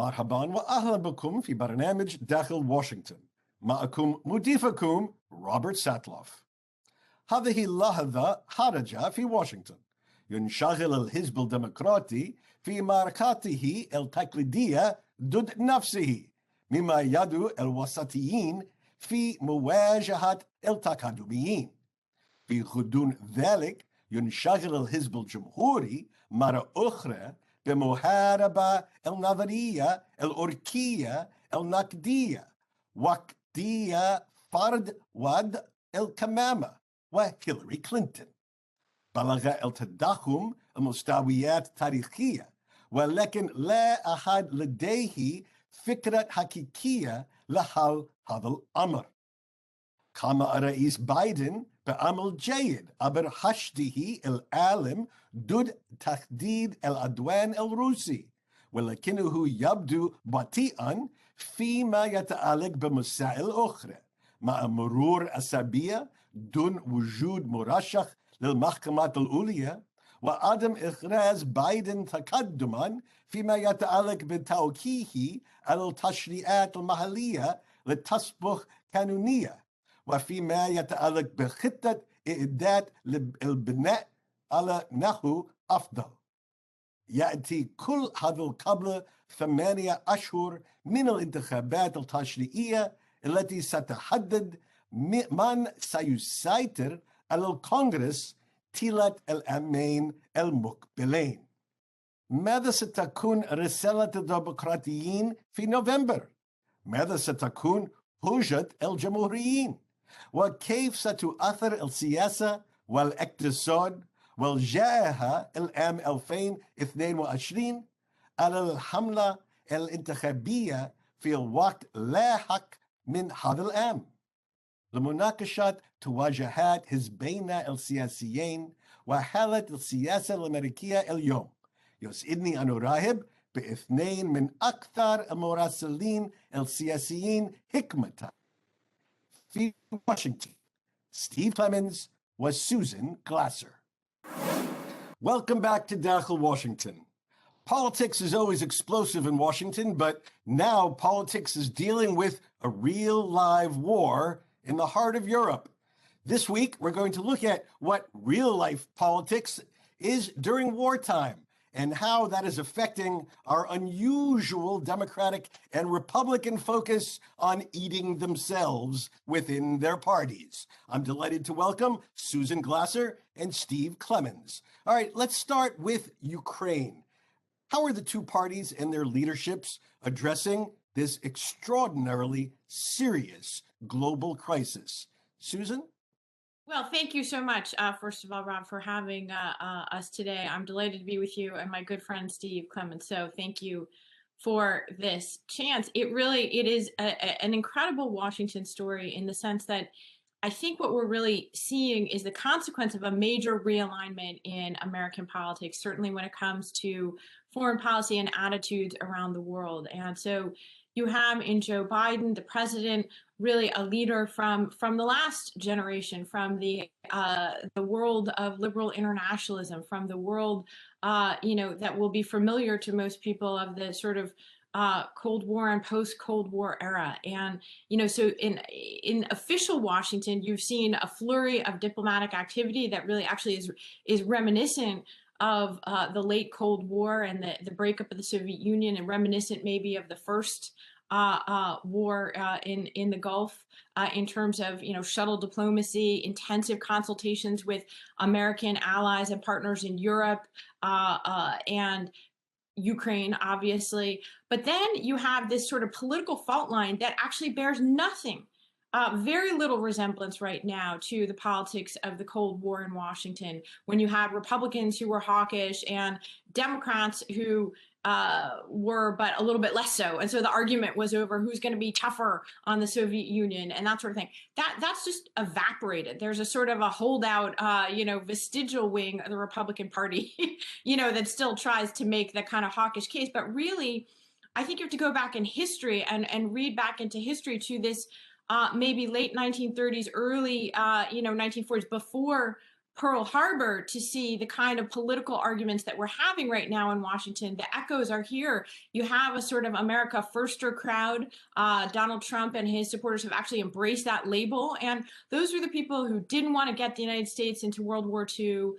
مرحبا وأهلا بكم في برنامج داخل واشنطن. معكم مضيفكم روبرت ساتلوف. هذه اللحظة حرجة في واشنطن. ينشغل الحزب الديمقراطي في معركته التقليدية ضد نفسه، مما يدعو الوسطيين في مواجهة التقدميين. في غضون ذلك ينشغل الحزب الجمهوري مرة أخرى بمحاربة النظرية الأميركية النقدية وقضية فرد ود الكمامة وهيلاري كلينتون. بلغ التضخم المستويات تاريخية، ولكن لا أحد لديه فكرة حقيقية لحل هذا الأمر. قام الرئيس بايدن بعمل جيد عبر حشده العالم ضد تهديد العدوان الروسي، ولكنه يبدو بطيئا فيما يتعلق بمسائل أخرى، مع مرور أسابيع دون وجود مرشح للمحكمة العليا، وعدم إخراج بايدن تقدما فيما يتعلق بتوجيهه على التشريعات المحلية لتصبح قانونية، وفيما يتعلق بخطة إعداد البناء على نحو أفضل. يأتي كل هذا قبل 8 أشهر من الانتخابات التشريعية التي ستحدد من سيسيطر على الكونغرس طيلة العامين المقبلين. ماذا ستكون رسالة الديمقراطيين في نوفمبر؟ ماذا ستكون حجة الجمهوريين؟ وكيف ستؤثر السياسة والاقتصاد والجائحة العام 2022 على الحملة الانتخابية في وقت لاحق من هذا العام؟ لمناقشة تواجهات حزبين السياسيين وحالة السياسة الأميركية اليوم، يسعدني أن أرحب باثنين من أكثر المراسلين السياسيين حكمة في واشنطن، ستيف كليمنز وسوزان جلاسر. Welcome back to Dakhel, Washington. Politics is always explosive in Washington, but now politics is dealing with a real live war in the heart of Europe. This week, we're going to look at what real life politics is during wartime and how that is affecting our unusual Democratic and Republican focus on eating themselves within their parties. I'm delighted to welcome Susan Glasser and Steve Clemens. All right, let's start with Ukraine. How are the two parties and their leaderships addressing this extraordinarily serious global crisis? Susan? Well, thank you so much, first of all, Rob, for having us today. I'm delighted to be with you and my good friend, Steve Clemens. So thank you for this chance. It is an incredible Washington story in the sense that I think what we're really seeing is the consequence of a major realignment in American politics, certainly when it comes to foreign policy and attitudes around the world. And so you have in Joe Biden, the president, really a leader from the last generation, from the world of liberal internationalism, from the world that will be familiar to most people of the sort of Cold War and post-Cold War era. And so in official Washington, you've seen a flurry of diplomatic activity that really actually is reminiscent of the late Cold War and the breakup of the Soviet Union, and reminiscent maybe of the first war in the Gulf in terms of shuttle diplomacy, intensive consultations with American allies and partners in Europe and Ukraine, obviously. But then you have this sort of political fault line that actually bears nothing, very little resemblance right now to the politics of the Cold War in Washington, when you had Republicans who were hawkish and Democrats who were but a little bit less so. And so the argument was over who's going to be tougher on the Soviet Union and that sort of thing. That's just evaporated. There's a sort of a holdout, vestigial wing of the Republican Party, that still tries to make the kind of hawkish case. But really, I think you have to go back in history and read back into history to this maybe late 1930s, early 1940s, before Pearl Harbor to see the kind of political arguments that we're having right now in Washington. The echoes are here. You have a sort of America Firster crowd. Donald Trump and his supporters have actually embraced that label. And those are the people who didn't want to get the United States into World War II.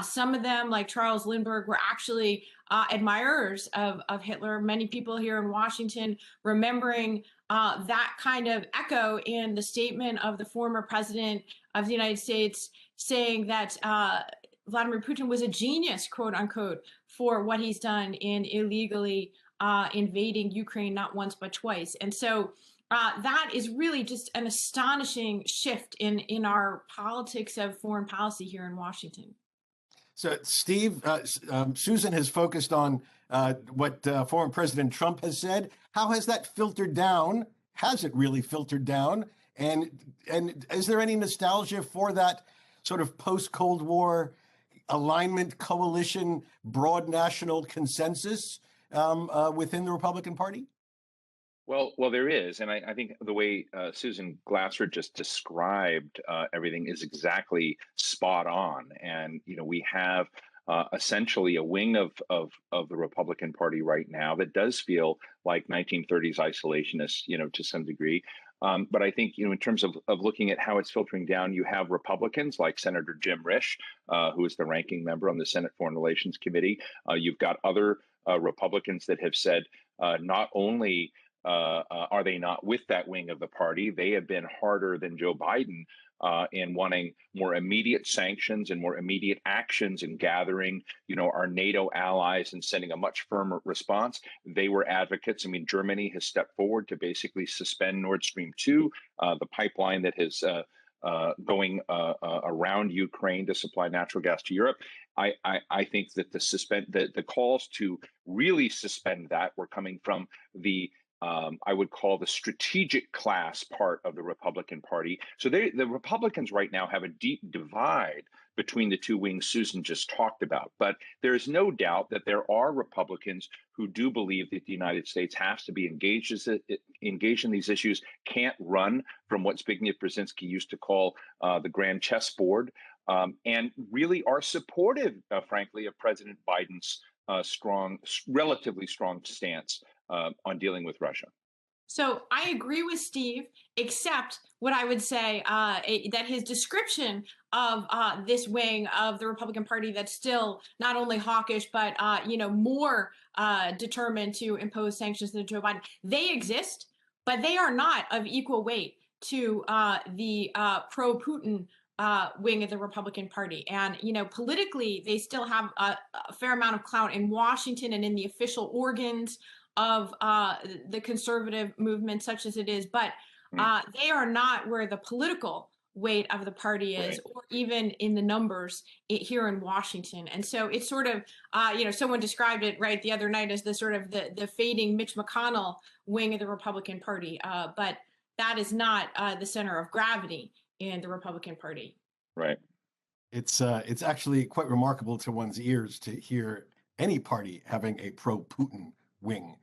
Some of them, like Charles Lindbergh, were actually admirers of Hitler. Many people here in Washington remembering that kind of echo in the statement of the former president of the United States, saying that Vladimir Putin was a genius, quote unquote, for what he's done in illegally invading Ukraine not once but twice. And so that is really just an astonishing shift in our politics of foreign policy here in Washington. So, Steve, Susan has focused on what former President Trump has said. How has that filtered down? Has it really filtered down? And is there any nostalgia for that sort of post-Cold War alignment, coalition, broad national consensus within the Republican Party? Well, there is, and I think the way Susan Glasser just described everything is exactly spot on. And we have essentially a wing of the Republican Party right now that does feel like 1930s isolationists, to some degree. But I think, in terms of looking at how it's filtering down, you have Republicans like Senator Jim Risch, who is the ranking member on the Senate Foreign Relations Committee. You've got other Republicans that have said not only are they not with that wing of the party, they have been harder than Joe Biden in wanting more immediate sanctions and more immediate actions in gathering, our NATO allies and sending a much firmer response. They were advocates. I mean, Germany has stepped forward to basically suspend Nord Stream 2, the pipeline that is going around Ukraine to supply natural gas to Europe. I think that the calls to really suspend that were coming from the I would call the strategic class part of the Republican Party. So the Republicans right now have a deep divide between the two wings Susan just talked about. But there is no doubt that there are Republicans who do believe that the United States has to be engaged in these issues, can't run from what Zbigniew Brzezinski used to call the grand chessboard, and really are supportive, frankly, of President Biden's relatively strong stance on dealing with Russia. So I agree with Steve, except what I would say that his description of this wing of the Republican Party that's still not only hawkish, but more determined to impose sanctions than Joe Biden, they exist, but they are not of equal weight to the pro-Putin wing of the Republican Party. And, politically, they still have a fair amount of clout in Washington and in the official organs of the conservative movement, such as it is, but they are not where the political weight of the party is, or even in the numbers here in Washington. And so it's sort of, someone described it right the other night as the sort of the fading Mitch McConnell wing of the Republican Party, but that is not the center of gravity in the Republican Party. Right. It's actually quite remarkable to one's ears to hear any party having a pro-Putin wing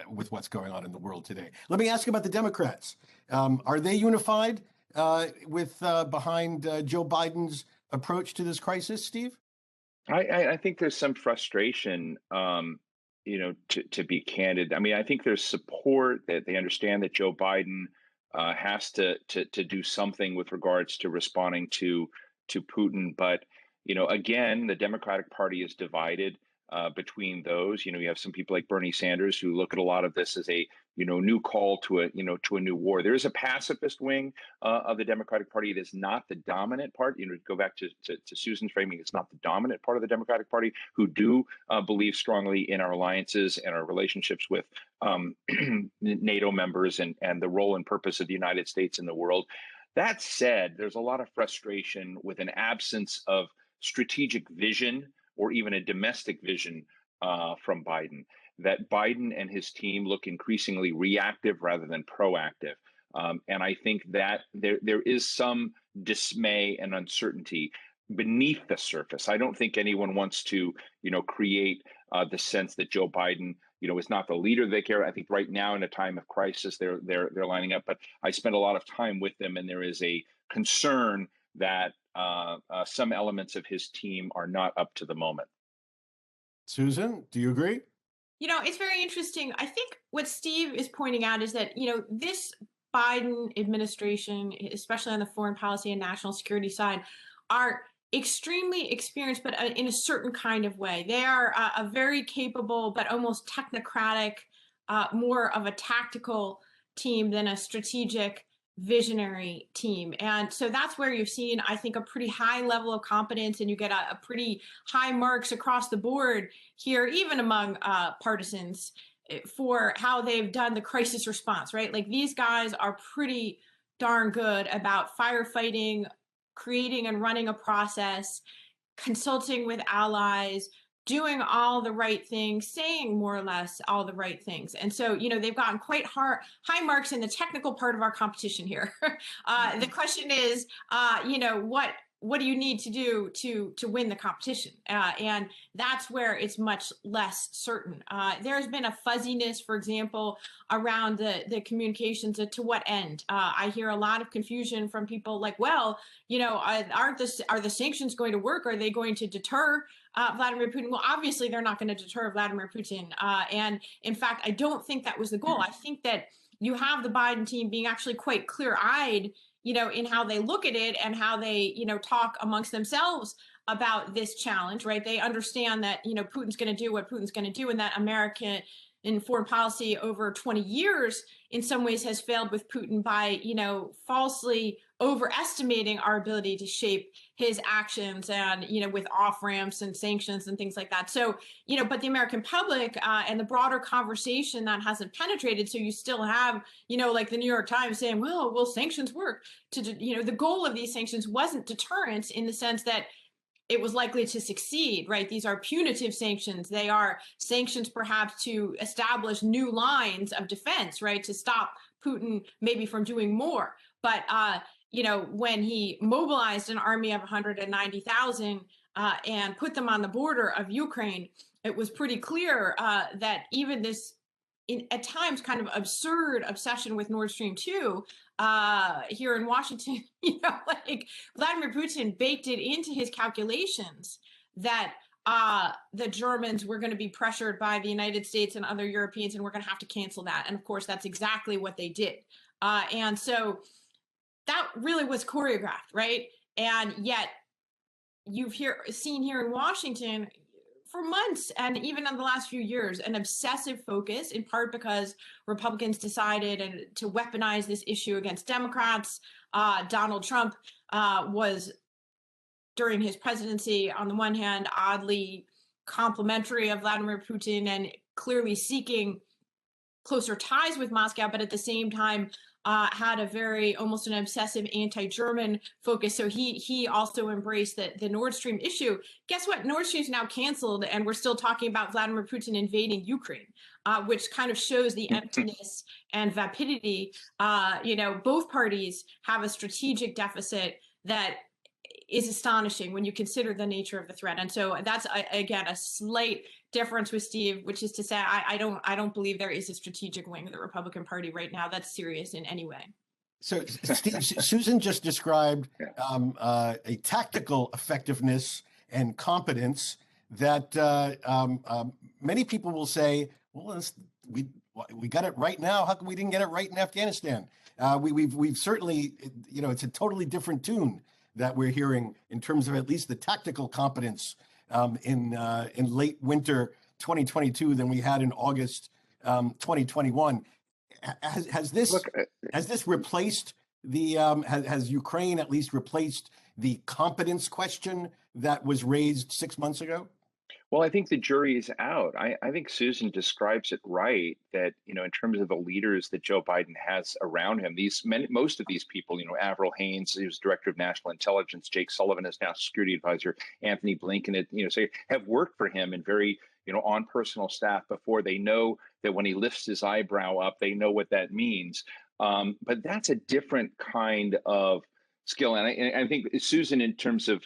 with what's going on in the world today. Let me ask you about the Democrats. Are they unified with behind Joe Biden's approach to this crisis, Steve? I think there's some frustration, to be candid. I mean, I think there's support that they understand that Joe Biden has to do something with regards to responding to Putin. But, again, the Democratic Party is divided between those. You have some people like Bernie Sanders who look at a lot of this as a new call to a new war. There is a pacifist wing of the Democratic Party. It is not the dominant part. Go back to Susan's framing. It's not the dominant part of the Democratic Party who do believe strongly in our alliances and our relationships with NATO members and the role and purpose of the United States in the world. That said, there's a lot of frustration with an absence of strategic vision or even a domestic vision from Biden, that Biden and his team look increasingly reactive rather than proactive. And I think that there is some dismay and uncertainty beneath the surface. I don't think anyone wants to, create the sense that Joe Biden, is not the leader they care. I think right now in a time of crisis, they're lining up. But I spent a lot of time with them, and there is a concern that some elements of his team are not up to the moment. Susan, do you agree? It's very interesting. I think what Steve is pointing out is that, this Biden administration, especially on the foreign policy and national security side, are extremely experienced, but in a certain kind of way. They are a very capable, but almost technocratic, more of a tactical team than a strategic, visionary team. And so that's where you've seen, I think, a pretty high level of competence, and you get a pretty high marks across the board here, even among partisans, for how they've done the crisis response, right? Like, these guys are pretty darn good about firefighting, creating and running a process, consulting with allies, doing all the right things, saying more or less all the right things. And so, they've gotten quite high marks in the technical part of our competition here. The question is, what do you need to do to win the competition? And that's where it's much less certain. There's been a fuzziness, for example, around the communications to what end. I hear a lot of confusion from people like, well, are the sanctions going to work? Are they going to deter Vladimir Putin? Well, obviously they're not going to deter Vladimir Putin. And in fact, I don't think that was the goal. I think that you have the Biden team being actually quite clear-eyed, in how they look at it and how they, talk amongst themselves about this challenge, right? They understand that, Putin's going to do what Putin's going to do, and that American in foreign policy over 20 years in some ways has failed with Putin by, falsely overestimating our ability to shape his actions and, with off-ramps and sanctions and things like that. So, but the American public and the broader conversation that hasn't penetrated. So you still have, like the New York Times saying, well, will sanctions work? The goal of these sanctions wasn't deterrence in the sense that it was likely to succeed, right? These are punitive sanctions. They are sanctions perhaps to establish new lines of defense, right? To stop Putin maybe from doing more. But, when he mobilized an army of 190,000 and put them on the border of Ukraine, it was pretty clear that even this, at times, kind of absurd obsession with Nord Stream 2 here in Washington, like Vladimir Putin baked it into his calculations that the Germans were going to be pressured by the United States and other Europeans, and we're going to have to cancel that. And of course, that's exactly what they did. And so that really was choreographed, right? And yet you've seen here in Washington for months, and even in the last few years, an obsessive focus, in part because Republicans decided to weaponize this issue against Democrats. Donald Trump was, during his presidency, on the one hand, oddly complimentary of Vladimir Putin and clearly seeking closer ties with Moscow, but at the same time had a very, almost an obsessive anti-German focus. So he also embraced the Nord Stream issue. Guess what? Nord Stream's now canceled, and we're still talking about Vladimir Putin invading Ukraine, which kind of shows the emptiness and vapidity. Both parties have a strategic deficit that is astonishing when you consider the nature of the threat. And so that's, again, a slight difference with Steve, which is to say, I don't believe there is a strategic wing of the Republican Party right now that's serious in any way. So, Steve, Susan just described a tactical effectiveness and competence that many people will say, well, we got it right now. How come we didn't get it right in Afghanistan? We've certainly, it's a totally different tune that we're hearing in terms of at least the tactical competence in late winter 2022 than we had in August 2021. Has this replaced the has Ukraine at least replaced the competence question that was raised 6 months ago? Well, I think the jury is out. I think Susan describes it right, that, in terms of the leaders that Joe Biden has around him, most of these people, Avril Haines, who's director of national intelligence, Jake Sullivan is now security advisor, Anthony Blinken, have worked for him and very, on personal staff before. They know that when he lifts his eyebrow up, they know what that means. But that's a different kind of skill. And I think Susan, in terms of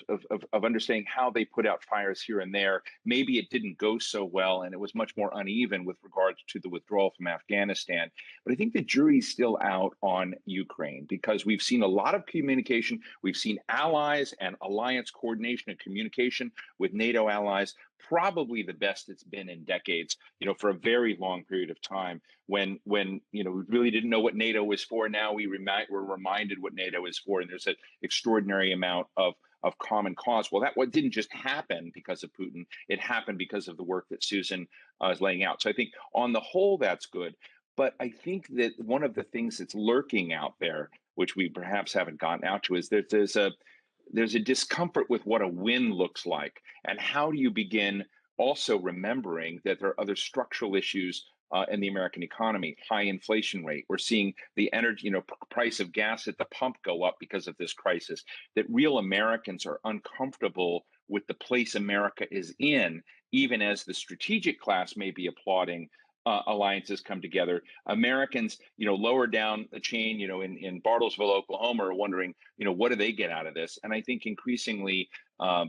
understanding how they put out fires here and there, maybe it didn't go so well, and it was much more uneven with regards to the withdrawal from Afghanistan. But I think the jury's still out on Ukraine, because we've seen a lot of communication. We've seen allies and alliance coordination and communication with NATO allies, probably the best it's been in decades, for a very long period of time, when we really didn't know what NATO was for. Now we're reminded what NATO is for, and there's an extraordinary amount of common cause. Well, that didn't just happen because of Putin. It happened because of the work that Susan is laying out. So I think on the whole, that's good. But I think that one of the things that's lurking out there, which we perhaps haven't gotten out to, is that there's a discomfort with what a win looks like. And how do you begin also remembering that there are other structural issues in the American economy? High inflation rate. We're seeing the energy, price of gas at the pump go up because of this crisis. That real Americans are uncomfortable with the place America is in, even as the strategic class may be applauding alliances come together. Americans, lower down the chain, in Bartlesville, Oklahoma, are wondering, what do they get out of this? And I think increasingly,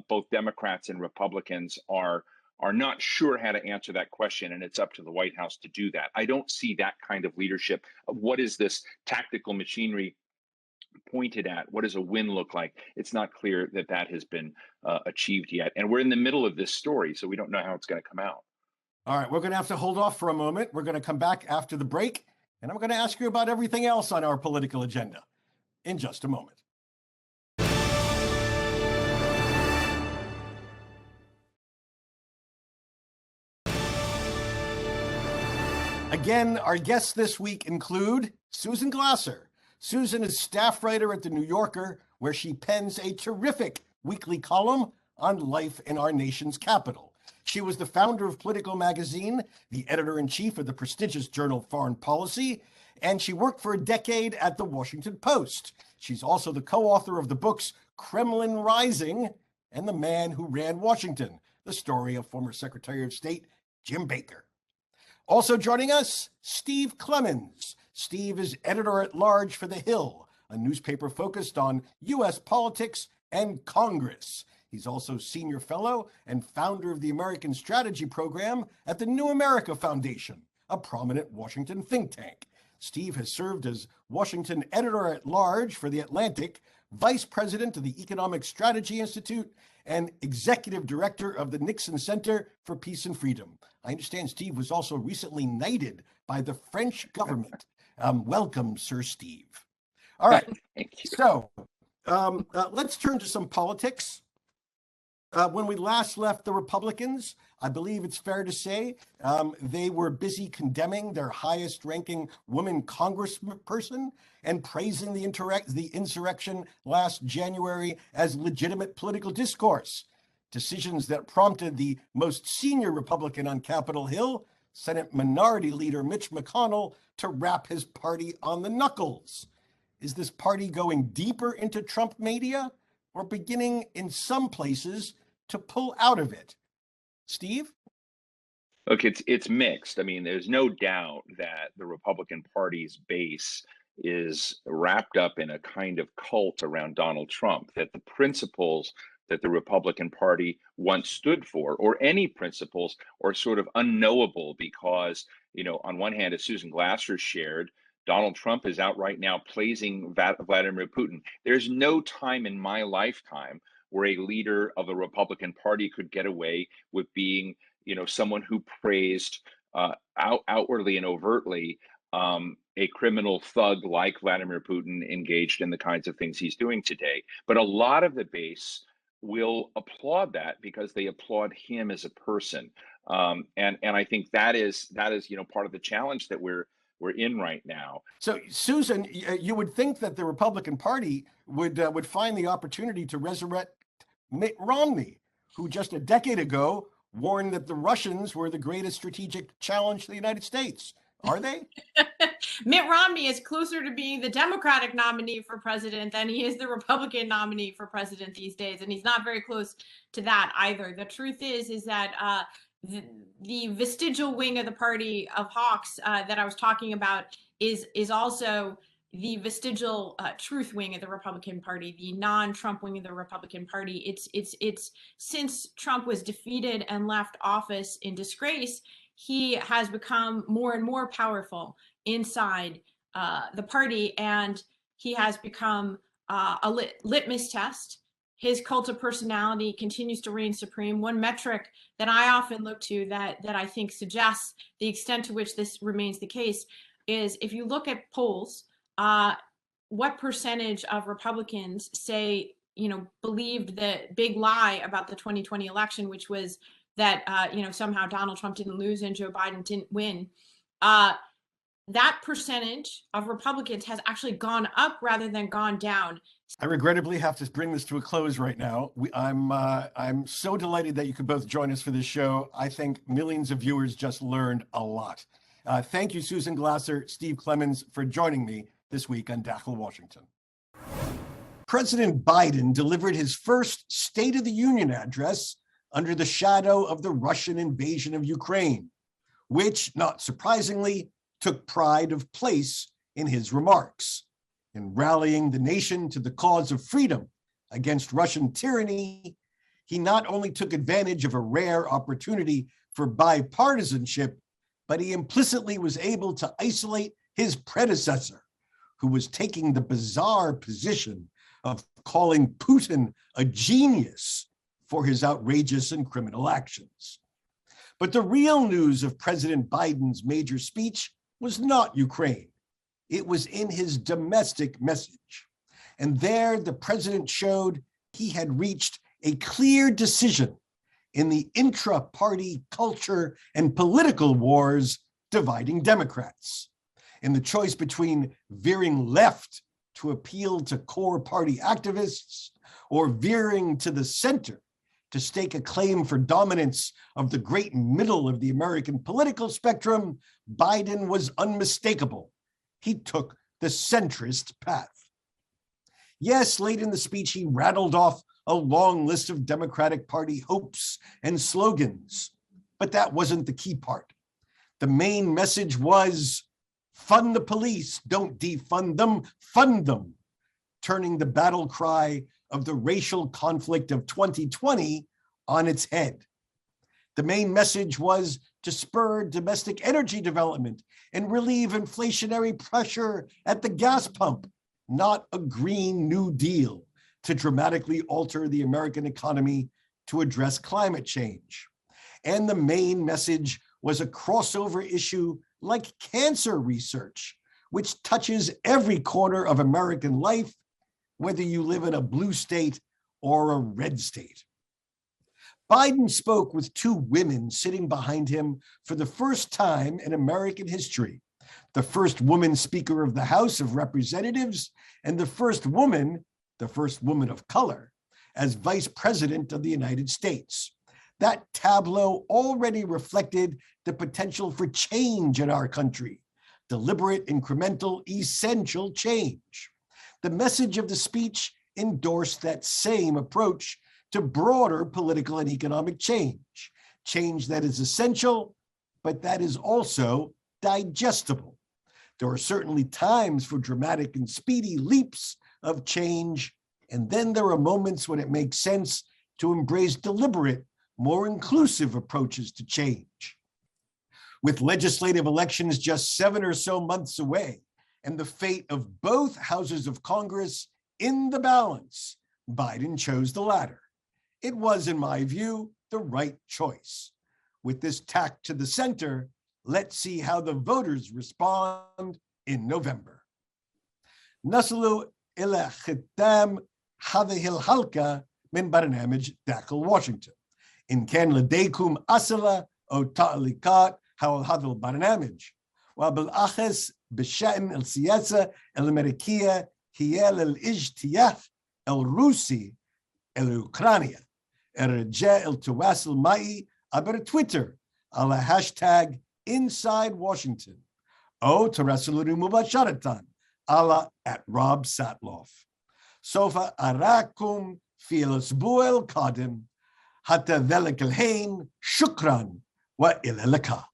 both Democrats and Republicans are not sure how to answer that question, and it's up to the White House to do that. I don't see that kind of leadership. What is this tactical machinery pointed at? What does a win look like? It's not clear that has been achieved yet. And we're in the middle of this story, so we don't know how it's going to come out. All right, we're going to have to hold off for a moment. We're going to come back after the break, and I'm going to ask you about everything else on our political agenda in just a moment. Again, our guests this week include Susan Glasser. Susan is staff writer at The New Yorker, where she pens a terrific weekly column on life in our nation's capital. She was the founder of Political Magazine, the editor-in-chief of the prestigious journal Foreign Policy, and she worked for a decade at the Washington Post. She's also the co-author of the books Kremlin Rising and The Man Who Ran Washington, the story of former Secretary of State Jim Baker. Also joining us, Steve Clemens. Steve is editor-at-large for The Hill, a newspaper focused on U.S. politics and Congress. He's also senior fellow and founder of the American Strategy Program at the New America Foundation, a prominent Washington think tank. Steve has served as Washington editor-at-large for The Atlantic, vice president of the Economic Strategy Institute, and executive director of the Nixon Center for Peace and Freedom. I understand Steve was also recently knighted by the French government. Welcome, Sir Steve. All right, so let's turn to some politics. When we last left the Republicans, I believe it's fair to say they were busy condemning their highest-ranking woman congressperson and praising the insurrection last January as legitimate political discourse. Decisions that prompted the most senior Republican on Capitol Hill, Senate Minority Leader Mitch McConnell, to rap his party on the knuckles. Is this party going deeper into Trump mania, or beginning in some places to pull out of it? Steve? Look, it's mixed. I mean, there's no doubt that the Republican Party's base is wrapped up in a kind of cult around Donald Trump, that the principles that the Republican Party once stood for, or any principles, are sort of unknowable because, on one hand, as Susan Glasser shared, Donald Trump is out right now praising Vladimir Putin. There's no time in my lifetime where a leader of the Republican Party could get away with being, someone who praised outwardly and overtly a criminal thug like Vladimir Putin engaged in the kinds of things he's doing today. But a lot of the base will applaud that because they applaud him as a person. And I think that is part of the challenge that we're in right now. So, Susan, you would think that the Republican Party would find the opportunity to resurrect Mitt Romney, who just a decade ago warned that the Russians were the greatest strategic challenge to the United States. Are they? Mitt Romney is closer to being the Democratic nominee for president than he is the Republican nominee for president these days, and he's not very close to that either. The truth is that the vestigial wing of the party of hawks that I was talking about is also the vestigial truth wing of the Republican Party, the non-Trump wing of the Republican Party. It's since Trump was defeated and left office in disgrace, he has become more and more powerful inside the party, and he has become a litmus test. His cult of personality continues to reign supreme. One metric that I often look to that I think suggests the extent to which this remains the case is if you look at polls, what percentage of Republicans say, believed the big lie about the 2020 election, which was that, somehow Donald Trump didn't lose and Joe Biden didn't win. That percentage of Republicans has actually gone up rather than gone down. I regrettably have to bring this to a close right now. I'm so delighted that you could both join us for this show. I think millions of viewers just learned a lot. Thank you, Susan Glasser, Steve Clemens, for joining me this week on Dakhel, Washington. President Biden delivered his first State of the Union address under the shadow of the Russian invasion of Ukraine, which, not surprisingly, took pride of place in his remarks. In rallying the nation to the cause of freedom against Russian tyranny, he not only took advantage of a rare opportunity for bipartisanship, but he implicitly was able to isolate his predecessor, who was taking the bizarre position of calling Putin a genius for his outrageous and criminal actions. But the real news of President Biden's major speech was not Ukraine. It was in his domestic message. And there, the president showed he had reached a clear decision in the intra-party culture and political wars dividing Democrats, in the choice between veering left to appeal to core party activists or veering to the center to stake a claim for dominance of the great middle of the American political spectrum. Biden was unmistakable. He took the centrist path. Yes, late in the speech, he rattled off a long list of Democratic Party hopes and slogans, but that wasn't the key part. The main message was, fund the police, don't defund them, fund them, turning the battle cry of the racial conflict of 2020 on its head. The main message was to spur domestic energy development and relieve inflationary pressure at the gas pump, not a Green New Deal to dramatically alter the American economy to address climate change. And the main message was a crossover issue like cancer research, which touches every corner of American life, whether you live in a blue state or a red state. Biden spoke with two women sitting behind him for the first time in American history, the first woman Speaker of the House of Representatives and the first woman of color, as Vice President of the United States. That tableau already reflected the potential for change in our country, deliberate, incremental, essential change. The message of the speech endorsed that same approach to broader political and economic change, change that is essential, but that is also digestible. There are certainly times for dramatic and speedy leaps of change, and then there are moments when it makes sense to embrace deliberate, more inclusive approaches to change. With legislative elections just 7 or so months away, and the fate of both houses of Congress in the balance, Biden chose the latter. It was, in my view, the right choice. With this tack to the center, let's see how the voters respond in November. نصل إلى ختام هذه الحلقة من برنامج داخل واشنطن. إن كان لديكم أسئلة أو تعليقات حول هذا البرنامج وبالأخص بشأن السياسة الأميركية هي للاجتياح الروسي إلى أوكرانيا، الرجاء التواصل معي عبر تويتر على هاشتاج Inside Washington أو تراسلوني مباشرة على @RobSatloff. سوف أراكم في الأسبوع القادم. حتى ذلك الحين شكرا وإلى اللقاء.